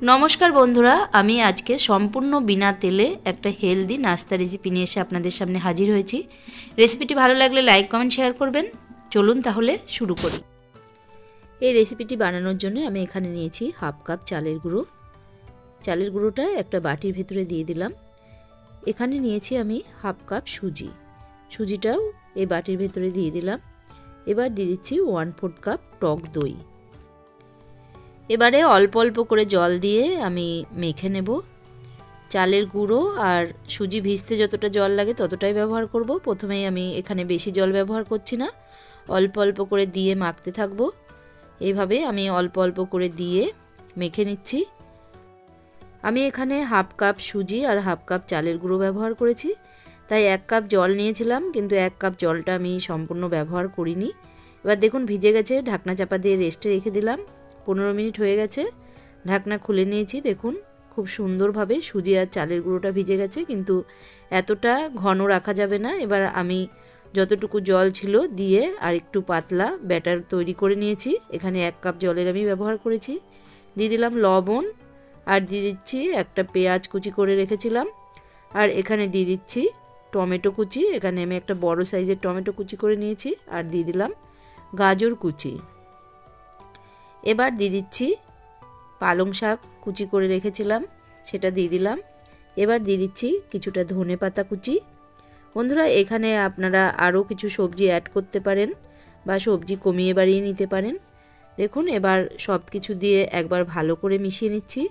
नमस्कार बंधुरा आमी आज के सम्पूर्ण बिना तेले एक हेल्दी नास्ता रेसिपि निये एसे आपनादेर सामने हाजिर हयेछि। रेसिपिटी भालो लागले लाइक कमेंट शेयर करबेन। चलुन ताहले शुरू करी। এই রেসিপিটি বানানোর জন্য আমি এখানে নিয়েছি হাফ কাপ চালের গুঁড়ো। চালের গুঁড়োটা একটা বাটির ভিতরে দিয়ে দিলাম। এখানে নিয়েছি আমি হাফ কাপ সুজি। সুজিটাও এই বাটির ভিতরে দিয়ে দিলাম। এবার দিয়ে দিচ্ছি 1/4 কাপ টক দই। এবারে অল্প অল্প করে জল দিয়ে আমি মেখে নেব। চালের গুঁড়ো আর সুজি ভিজতে যতটা জল লাগে ততটাই ব্যবহার করব। প্রথমেই আমি এখানে বেশি জল ব্যবহার করছি না, অল্প অল্প করে দিয়ে মাখতে থাকবো। এইভাবে আমি অল্প অল্প করে দিয়ে মেখে নিচ্ছি। আমি এখানে হাফ কাপ সুজি আর হাফ কাপ চালের গুঁড়ো ব্যবহার করেছি, তাই 1 কাপ জল নিয়েছিলাম, কিন্তু 1 কাপ জলটা আমি সম্পূর্ণ ব্যবহার করিনি। এবার দেখুন ভিজে গেছে, ঢাকনা চাপা দিয়ে রেস্টে রেখে দিলাম। 15 মিনিট হয়ে গেছে, ঢাকনা খুলে নিয়েছি। দেখুন খুব সুন্দরভাবে সুজি আর চালের গুঁড়োটা ভিজে গেছে, কিন্তু এতটা ঘন রাখা যাবে না। এবার আমি যতটুকু জল ছিল দিয়ে আর একটু পাতলা ব্যাটার তৈরি করে নিয়েছি। এখানে 1 কাপ জলের আমি ব্যবহার করেছি। দিয়ে দিলাম লবণ আর দিয়ে দিচ্ছি একটা পেঁয়াজ কুচি করে রেখেছিলাম, আর এখানে দিয়ে দিচ্ছি টমেটো কুচি। এখানে আমি একটা বড় সাইজের টমেটো কুচি করে নিয়েছি, আর দিয়ে দিলাম গাজর কুচি। এবার দিয়ে দিচ্ছি পালং শাক কুচি করে রেখেছিলাম, সেটা দিয়ে দিলাম। এবার দিয়ে দিচ্ছি কিছুটা ধনে পাতা কুচি। বন্ধুরা এখানে আপনারা আরও কিছু সবজি অ্যাড করতে পারেন বা সবজি কমিয়ে বাড়িয়ে নিতে পারেন। দেখুন এবার সব কিছু দিয়ে একবার ভালো করে মিশিয়ে নিচ্ছি।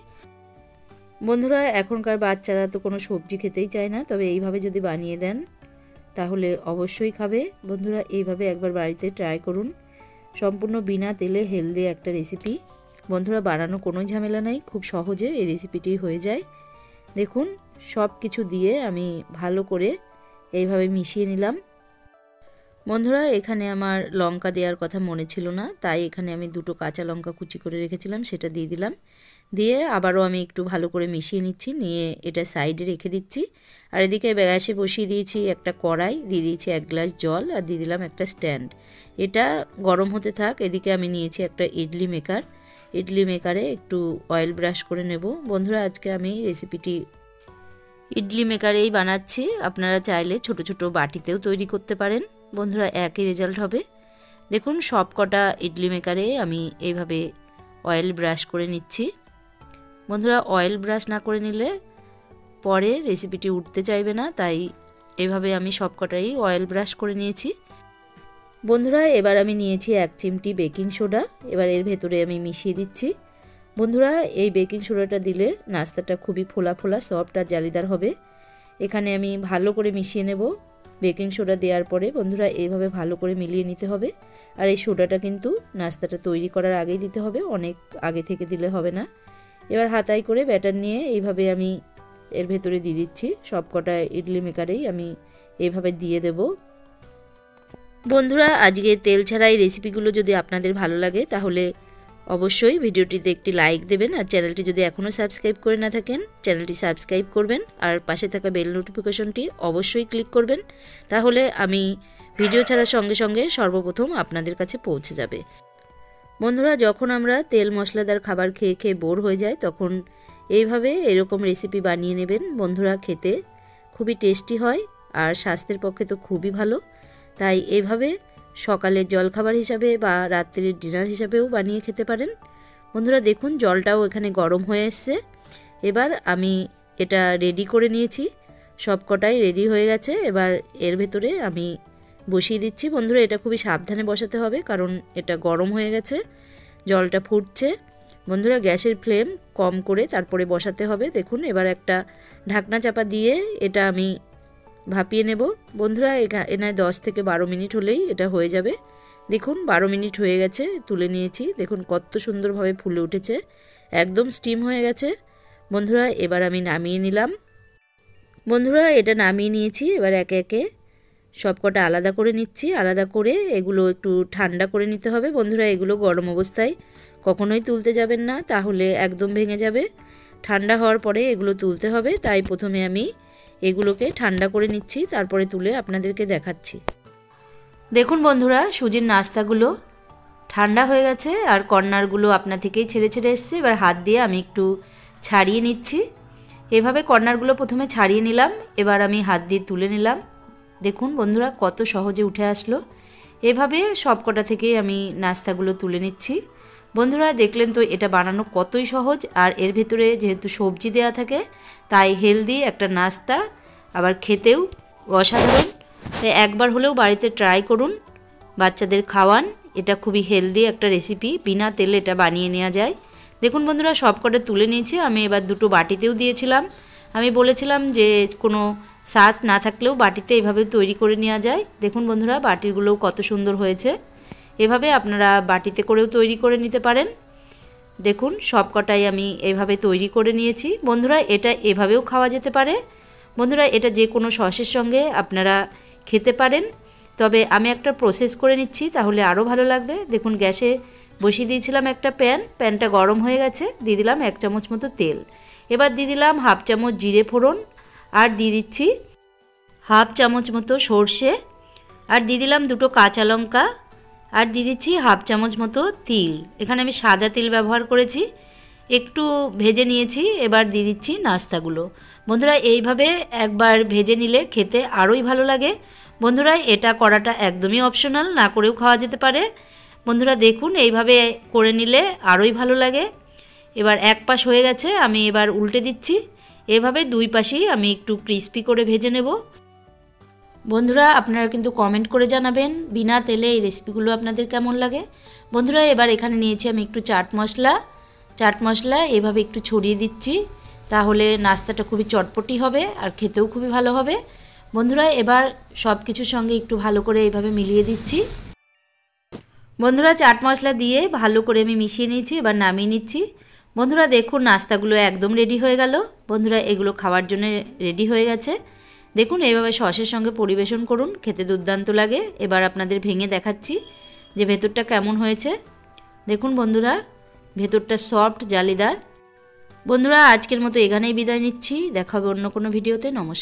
বন্ধুরা এখনকার বাচ্চারা তো কোনো সবজি খেতেই চায় না, তবে এইভাবে যদি বানিয়ে দেন তাহলে অবশ্যই খাবে। বন্ধুরা এইভাবে একবার বাড়িতে ট্রাই করুন। সম্পূর্ণ বিনা তেলে হেলদি একটা রেসিপি। বন্ধুরা বানানো কোনো ঝামেলা নাই, খুব সহজে এই রেসিপিটি হয়ে যায়। দেখুন সব কিছু দিয়ে আমি ভালো করে এইভাবে মিশিয়ে নিলাম। বন্ধুরা এখানে আমার লঙ্কা দেওয়ার কথা মনে ছিল না, তাই এখানে আমি 2টো কাঁচা লঙ্কা কুচি করে রেখেছিলাম, সেটা দিয়ে দিলাম। দিয়ে আবারও আমি একটু ভালো করে মিশিয়ে নিচ্ছি, নিয়ে এটা সাইডে রেখে দিচ্ছি। আর এদিকে গ্যাসে বসিয়ে দিয়েছি একটা কড়াই, দিয়ে দিয়েছি 1 গ্লাস জল, আর দিয়ে দিলাম একটা স্ট্যান্ড। এটা গরম হতে থাক। এদিকে আমি নিয়েছি একটা ইডলি মেকার। ইডলি মেকারে একটু অয়েল ব্রাশ করে নেব। বন্ধুরা আজকে আমি রেসিপিটি ইডলি মেকারেই বানাচ্ছি, আপনারা চাইলে ছোট ছোট বাটিতেও তৈরি করতে পারেন। বন্ধুরা একই রেজাল্ট হবে। দেখুন সব কটা ইডলি মেকারে আমি এইভাবে অয়েল ব্রাশ করে নিচ্ছি। বন্ধুরা অয়েল ব্রাশ না করে নিলে পরে রেসিপিটি উঠতে চাইবে না, তাই এইভাবে আমি সব কটাই অয়েল ব্রাশ করে নিয়েছি। বন্ধুরা এবার আমি নিয়েছি 1 চিমটি বেকিং সোডা। এবার এর ভেতরে আমি মিশিয়ে দিচ্ছি। বন্ধুরা এই বেকিং সোডাটা দিলে নাস্তাটা খুবই ফোলা ফোলা সফট আর জালিদার হবে। এখানে আমি ভালো করে মিশিয়ে নেব। বেকিং সোডা দেওয়ার পরে বন্ধুরা এইভাবে ভালো করে মিলিয়ে নিতে হবে। আর এই সোডাটা কিন্তু নাস্তাটা তৈরি করার আগেই দিতে হবে, অনেক আগে থেকে দিলে হবে না। এবার হাতায় করে ব্যাটার নিয়ে এইভাবে আমি এর ভেতরে দিয়ে দিচ্ছি। সব কটা ইডলি মেকারেই আমি এইভাবে দিয়ে দেব। বন্ধুরা আজকে তেল ছাড়া এই রেসিপিগুলো যদি আপনাদের ভালো লাগে তাহলে অবশ্যই ভিডিওটিতে একটি লাইক দেবেন, আর চ্যানেলটি যদি এখনও সাবস্ক্রাইব করে না থাকেন চ্যানেলটি সাবস্ক্রাইব করবেন, আর পাশে থাকা বেল নোটিফিকেশনটি অবশ্যই ক্লিক করবেন। তাহলে আমি ভিডিও ছাড়ার সঙ্গে সঙ্গে সর্বপ্রথম আপনাদের কাছে পৌঁছে যাবে। বন্ধুরা যখন আমরা তেল মশলাদার খাবার খেয়ে খেয়ে বোর হয়ে যায় তখন এইভাবে এরকম রেসিপি বানিয়ে নেবেন। বন্ধুরা খেতে খুবই টেস্টি হয় আর স্বাস্থ্যের পক্ষে তো খুবই ভালো, তাই এইভাবে সকালের জলখাবার হিসাবে বা রাত্রির ডিনার হিসাবেও বানিয়ে খেতে পারেন। বন্ধুরা দেখুন জলটাও এখানে গরম হয়ে এসছে। এবার আমি এটা রেডি করে নিয়েছি, সব কটাই রেডি হয়ে গেছে। এবার এর ভেতরে আমি বসিয়ে দিচ্ছি। বন্ধুরা এটা খুবই সাবধানে বসাতে হবে, কারণ এটা গরম হয়ে গেছে, জলটা ফুটছে। বন্ধুরা গ্যাসের ফ্লেম কম করে তারপরে বসাতে হবে। দেখুন এবার একটা ঢাকনা চাপা দিয়ে এটা আমি ভাপিয়ে নেব। বন্ধুরা এখানে 10 থেকে 12 মিনিট হলেই এটা হয়ে যাবে। দেখুন 12 মিনিট হয়ে গেছে, তুলে নিয়েছি। দেখুন কত সুন্দরভাবে ফুলে উঠেছে, একদম স্টিম হয়ে গেছে। বন্ধুরা এবার আমি নামিয়ে নিলাম। বন্ধুরা এটা নামিয়ে নিয়েছি। এবার একে একে সব কটা আলাদা করে নিচ্ছি। আলাদা করে এগুলো একটু ঠান্ডা করে নিতে হবে। বন্ধুরা এগুলো গরম অবস্থায় কখনোই তুলতে যাবেন না, তাহলে একদম ভেঙে যাবে। ঠান্ডা হওয়ার পরে এগুলো তুলতে হবে, তাই প্রথমে আমি এগুলোকে ঠান্ডা করে নিচ্ছি, তারপরে তুলে আপনাদেরকে দেখাচ্ছি। দেখুন বন্ধুরা সুজির নাস্তাগুলো ঠান্ডা হয়ে গেছে আর কর্নারগুলো আপনা থেকেই ছেড়ে ছেড়ে এসছে। এবার হাত দিয়ে আমি একটু ছাড়িয়ে নিচ্ছি। এভাবে কর্নারগুলো প্রথমে ছাড়িয়ে নিলাম, এবার আমি হাত দিয়ে তুলে নিলাম। দেখুন বন্ধুরা কত সহজে উঠে আসলো। এভাবে সবকটা থেকেই আমি নাস্তাগুলো তুলে নিচ্ছি। বন্ধুরা দেখলেন তো এটা বানানো কতই সহজ, আর এর ভেতরে যেহেতু সবজি দেওয়া থাকে তাই হেলদি একটা নাস্তা, আবার খেতেও অসাধারণ। তাই একবার হলেও বাড়িতে ট্রাই করুন, বাচ্চাদের খাওয়ান। এটা খুবই হেলদি একটা রেসিপি, বিনা তেলে এটা বানিয়ে নেওয়া যায়। দেখুন বন্ধুরা সবকটা তুলে নিয়েছি আমি। এবার দুটো বাটিতেও দিয়েছিলাম। আমি বলেছিলাম যে কোনো সাজ না থাকলেও বাটিতে এভাবে তৈরি করে নেওয়া যায়। দেখুন বন্ধুরা বাটিগুলোও কত সুন্দর হয়েছে। এভাবে আপনারা বাটিতে করেও তৈরি করে নিতে পারেন। দেখুন সবকটাই আমি এভাবে তৈরি করে নিয়েছি। বন্ধুরা এটা এভাবেও খাওয়া যেতে পারে। বন্ধুরা এটা যে কোনো সসের সঙ্গে আপনারা খেতে পারেন, তবে আমি একটা প্রসেস করে নিচ্ছি তাহলে আরও ভালো লাগবে। দেখুন গ্যাসে বসিয়ে দিয়েছিলাম একটা প্যানটা গরম হয়ে গেছে। দিয়ে দিলাম 1 চামচ মতো তেল। এবার দিয়ে দিলাম 1/2 চামচ জিরে ফোড়ন, আর দিয়ে দিচ্ছি 1/2 চামচ মতো সর্ষে, আর দিয়ে দিলাম 2টো কাঁচা লঙ্কা, আর দিয়ে দিচ্ছি 1/2 চামচ মতো তিল। এখানে আমি সাদা তিল ব্যবহার করেছি, একটু ভেজে নিয়েছি। এবার দিয়ে দিচ্ছি নাস্তাগুলো। বন্ধুরা এইভাবে একবার ভেজে নিলে খেতে আরোই ভালো লাগে। বন্ধুরা এটা করাটা একদমই অপশনাল, না করেও খাওয়া যেতে পারে। বন্ধুরা দেখুন এইভাবে করে নিলে আরোই ভালো লাগে। এবার এক পাশ হয়ে গেছে, আমি এবার উল্টে দিচ্ছি। এভাবে দুই পাশেই আমি একটু ক্রিস্পি করে ভেজে নেব। বন্ধুরা আপনারা কিন্তু কমেন্ট করে জানাবেন বিনা তেলে এই রেসিপিগুলো আপনাদের কেমন লাগে। বন্ধুরা এবার এখানে নিয়েছি আমি একটু চাট মশলা এভাবে একটু ছড়িয়ে দিচ্ছি, তাহলে নাস্তাটা খুবই চটপটি হবে আর খেতেও খুবই ভালো হবে। বন্ধুরা এবার সব কিছুর সঙ্গে একটু ভালো করে এইভাবে মিলিয়ে দিচ্ছি। বন্ধুরা চাট মশলা দিয়ে ভালো করে আমি মিশিয়ে নিয়েছি, এবার নামিয়ে নিচ্ছি। বন্ধুরা দেখুন নাস্তাগুলো একদম রেডি হয়ে গেল। বন্ধুরা এগুলো খাওয়ার জন্য রেডি হয়ে গেছে। দেখুন এইভাবে সসের সঙ্গে পরিবেশন করুন, খেতে দুর্দান্ত লাগে। এবার আপনাদের ভেঙে দেখাচ্ছি যে ভেতরটা কেমন হয়েছে। দেখুন বন্ধুরা ভেতরটা সফট জালিদার। বন্ধুরা আজকের মতো এখানেই বিদায় নিচ্ছি, দেখা হবে অন্য কোনো ভিডিওতে। নমস্কার।